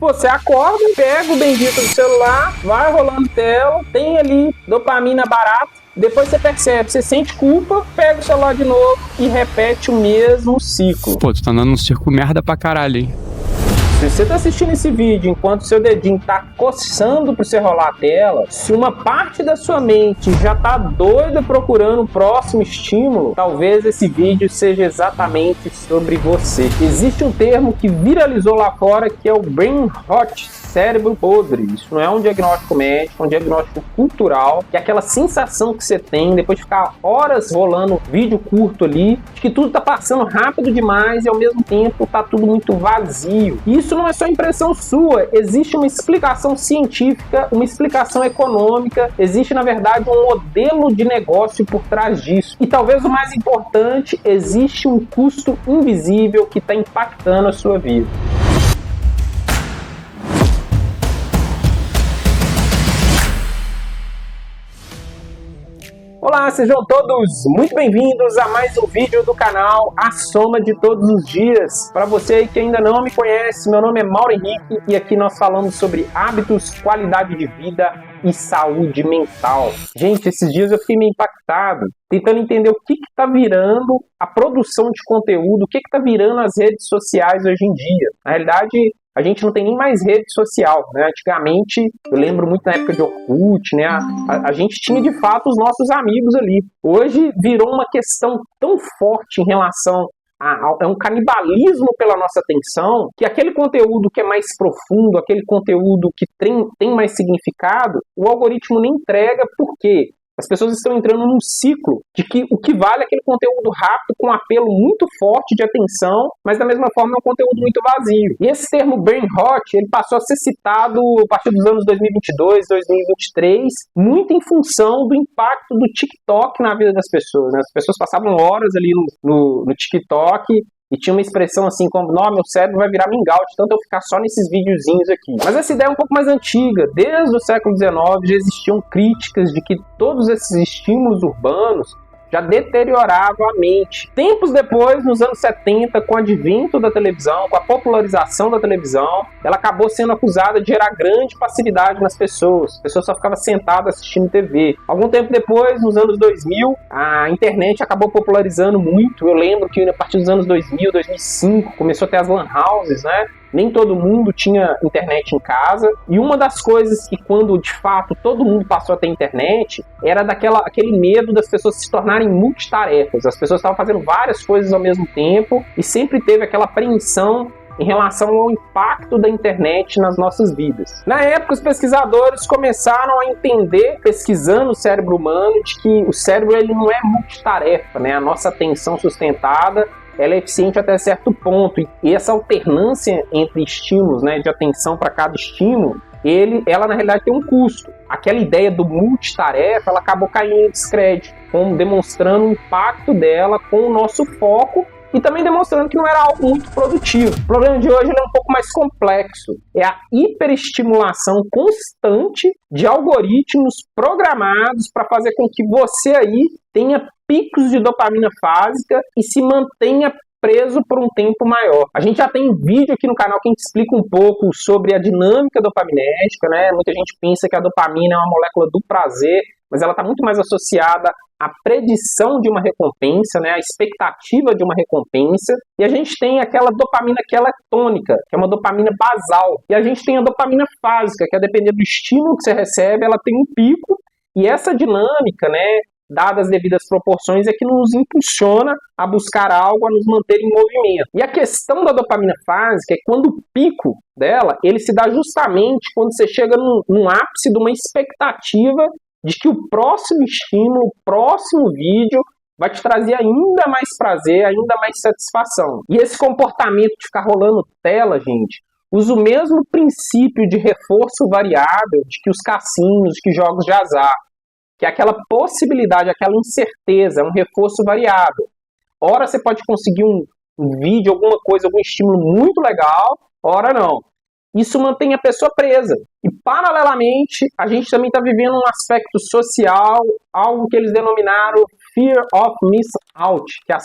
Você acorda, pega o bendito do celular, vai rolando tela, tem ali dopamina barata, depois você percebe, você sente culpa, pega o celular de novo e repete o mesmo ciclo. Pô, tu tá andando num circo merda pra caralho, hein? Se você tá assistindo esse vídeo enquanto seu dedinho tá coçando pra você rolar a tela, se uma parte da sua mente já tá doida procurando o próximo estímulo, talvez esse vídeo seja exatamente sobre você. Existe um termo que viralizou lá fora que é o brain rot, cérebro podre. Isso não é um diagnóstico médico, é um diagnóstico cultural, que é aquela sensação que você tem depois de ficar horas rolando vídeo curto ali, de que tudo tá passando rápido demais e ao mesmo tempo tá tudo muito vazio. Isso não é só impressão sua, existe uma explicação científica, uma explicação econômica, existe na verdade um modelo de negócio por trás disso. E talvez o mais importante, existe um custo invisível que está impactando a sua vida. Olá, sejam todos muito bem-vindos a mais um vídeo do canal A Soma de Todos os Dias. Para você que ainda não me conhece, meu nome é Mauro Henrique e aqui nós falamos sobre hábitos, qualidade de vida e saúde mental. Gente, esses dias eu fiquei meio impactado, tentando entender o que está virando a produção de conteúdo, o que está virando as redes sociais hoje em dia. Na realidade, a gente não tem nem mais rede social, né? Antigamente, eu lembro muito na época de Orkut, né? A gente tinha de fato os nossos amigos ali. Hoje virou uma questão tão forte em relação a um canibalismo pela nossa atenção, que aquele conteúdo que é mais profundo, aquele conteúdo que tem mais significado, o algoritmo nem entrega. Por quê? As pessoas estão entrando num ciclo de que o que vale é aquele conteúdo rápido, com um apelo muito forte de atenção, mas da mesma forma é um conteúdo muito vazio. E esse termo brain rot, ele passou a ser citado a partir dos anos 2022, 2023, muito em função do impacto do TikTok na vida das pessoas, né? As pessoas passavam horas ali no TikTok, e tinha uma expressão assim como, não, meu cérebro vai virar mingau de tanto eu ficar só nesses videozinhos aqui. Mas essa ideia é um pouco mais antiga. Desde o século XIX já existiam críticas de que todos esses estímulos urbanos já deteriorava a mente. Tempos depois, nos anos 70, com o advento da televisão, com a popularização da televisão, ela acabou sendo acusada de gerar grande passividade nas pessoas. As pessoas só ficavam sentadas assistindo TV. Algum tempo depois, nos anos 2000, a internet acabou popularizando muito. Eu lembro que a partir dos anos 2000, 2005, começou a ter as lan houses, né? Nem todo mundo tinha internet em casa, e uma das coisas que quando de fato todo mundo passou a ter internet, era aquele medo das pessoas se tornarem multitarefas. As pessoas estavam fazendo várias coisas ao mesmo tempo, e sempre teve aquela apreensão em relação ao impacto da internet nas nossas vidas. Na época, os pesquisadores começaram a entender, pesquisando o cérebro humano, de que o cérebro ele não é multitarefa, né? A nossa atenção sustentada ela é eficiente até certo ponto, e essa alternância entre estímulos, né, de atenção para cada estímulo, ela na realidade tem um custo. Aquela ideia do multitarefa, ela acabou caindo em descrédito, demonstrando o impacto dela com o nosso foco e também demonstrando que não era algo muito produtivo. O problema de hoje é um pouco mais complexo. É a hiperestimulação constante de algoritmos programados para fazer com que você aí tenha picos de dopamina fásica e se mantenha preso por um tempo maior. A gente já tem vídeo aqui no canal que a gente explica um pouco sobre a dinâmica dopaminérgica, né? Muita gente pensa que a dopamina é uma molécula do prazer, mas ela está muito mais associada à predição de uma recompensa, né? A expectativa de uma recompensa. E a gente tem aquela dopamina que ela é tônica, que é uma dopamina basal. E a gente tem a dopamina fásica, que a depender do estímulo que você recebe, ela tem um pico. E essa dinâmica, né, dadas as devidas proporções, é que nos impulsiona a buscar algo, a nos manter em movimento. E a questão da dopamina fásica é quando o pico dela, ele se dá justamente quando você chega num ápice de uma expectativa de que o próximo estímulo, o próximo vídeo vai te trazer ainda mais prazer, ainda mais satisfação. E esse comportamento de ficar rolando tela, gente, usa o mesmo princípio de reforço variável de que os cassinos, que jogos de azar, que é aquela possibilidade, aquela incerteza, um reforço variável. Ora você pode conseguir um vídeo, alguma coisa, algum estímulo muito legal, ora não. Isso mantém a pessoa presa. E, paralelamente, a gente também está vivendo um aspecto social, algo que eles denominaram Fear of Missing Out, que a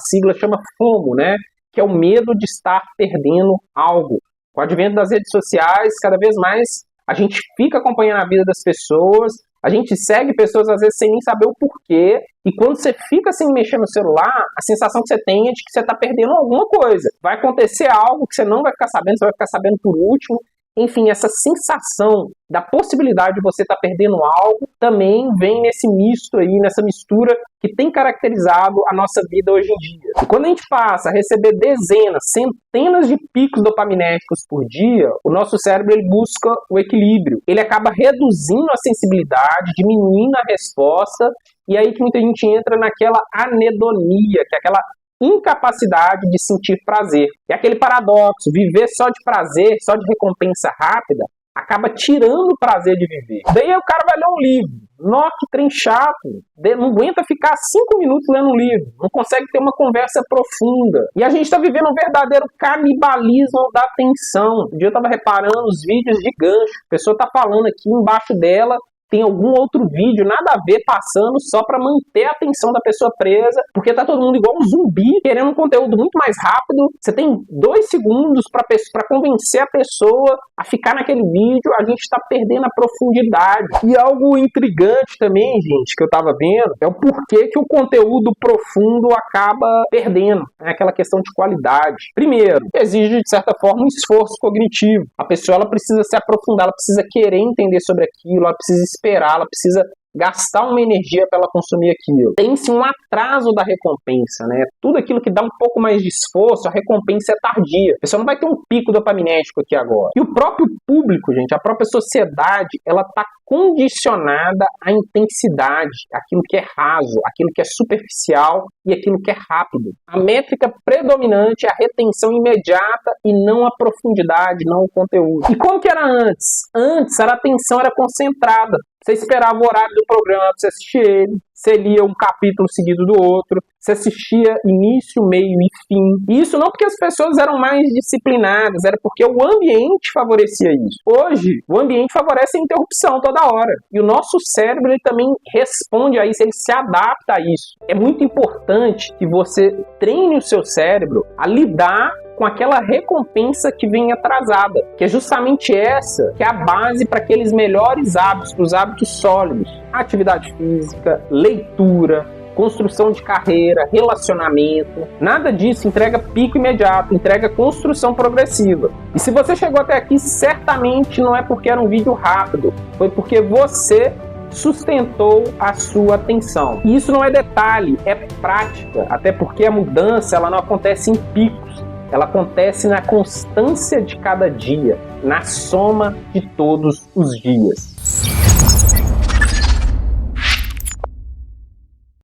sigla chama FOMO, né? Que é o medo de estar perdendo algo. Com o advento das redes sociais, cada vez mais a gente fica acompanhando a vida das pessoas, a gente segue pessoas às vezes sem nem saber o porquê, e quando você fica sem mexer no celular, a sensação que você tem é de que você está perdendo alguma coisa. Vai acontecer algo que você não vai ficar sabendo, você vai ficar sabendo por último. Enfim, essa sensação da possibilidade de você estar perdendo algo também vem nesse misto aí, nessa mistura que tem caracterizado a nossa vida hoje em dia. E quando a gente passa a receber dezenas, centenas de picos dopaminérgicos por dia, o nosso cérebro ele busca o equilíbrio. Ele acaba reduzindo a sensibilidade, diminuindo a resposta, e aí que muita gente entra naquela anedonia, que é aquela incapacidade de sentir prazer. É aquele paradoxo, viver só de prazer, só de recompensa rápida, acaba tirando o prazer de viver. Daí o cara vai ler um livro. Nossa, que trem chato. Não aguenta ficar 5 minutos lendo um livro. Não consegue ter uma conversa profunda. E a gente está vivendo um verdadeiro canibalismo da atenção. Um dia eu estava reparando os vídeos de gancho. A pessoa está falando aqui, embaixo dela tem algum outro vídeo, nada a ver, passando só para manter a atenção da pessoa presa, porque tá todo mundo igual um zumbi, querendo um conteúdo muito mais rápido. Você tem 2 segundos para convencer a pessoa a ficar naquele vídeo, a gente tá perdendo a profundidade. E algo intrigante também, gente, que eu tava vendo, é o porquê que o conteúdo profundo acaba perdendo, né? Aquela questão de qualidade. Primeiro, exige, de certa forma, um esforço cognitivo. A pessoa ela precisa se aprofundar, ela precisa querer entender sobre aquilo, ela precisa esperar, ela precisa gastar uma energia para ela consumir aquilo. Tem-se um atraso da recompensa, né? Tudo aquilo que dá um pouco mais de esforço, a recompensa é tardia. A pessoa não vai ter um pico dopaminérgico aqui agora. E o próprio público, gente, a própria sociedade, ela está condicionada à intensidade, aquilo que é raso, aquilo que é superficial e aquilo que é rápido. A métrica predominante é a retenção imediata e não a profundidade, não o conteúdo. E como que era antes? Antes a atenção era concentrada. Você esperava o horário do programa para você assistir ele, você lia um capítulo seguido do outro, você assistia início, meio e fim. E isso não porque as pessoas eram mais disciplinadas, era porque o ambiente favorecia isso. Hoje, o ambiente favorece a interrupção toda hora. E o nosso cérebro ele também responde a isso, ele se adapta a isso. É muito importante que você treine o seu cérebro a lidar com aquela recompensa que vem atrasada, que é justamente essa que é a base para aqueles melhores hábitos, para os hábitos sólidos. Atividade física, leitura, construção de carreira, relacionamento. Nada disso entrega pico imediato, entrega construção progressiva. E se você chegou até aqui, certamente não é porque era um vídeo rápido, foi porque você sustentou a sua atenção. E isso não é detalhe, é prática, até porque a mudança ela não acontece em picos. Ela acontece na constância de cada dia, na soma de todos os dias.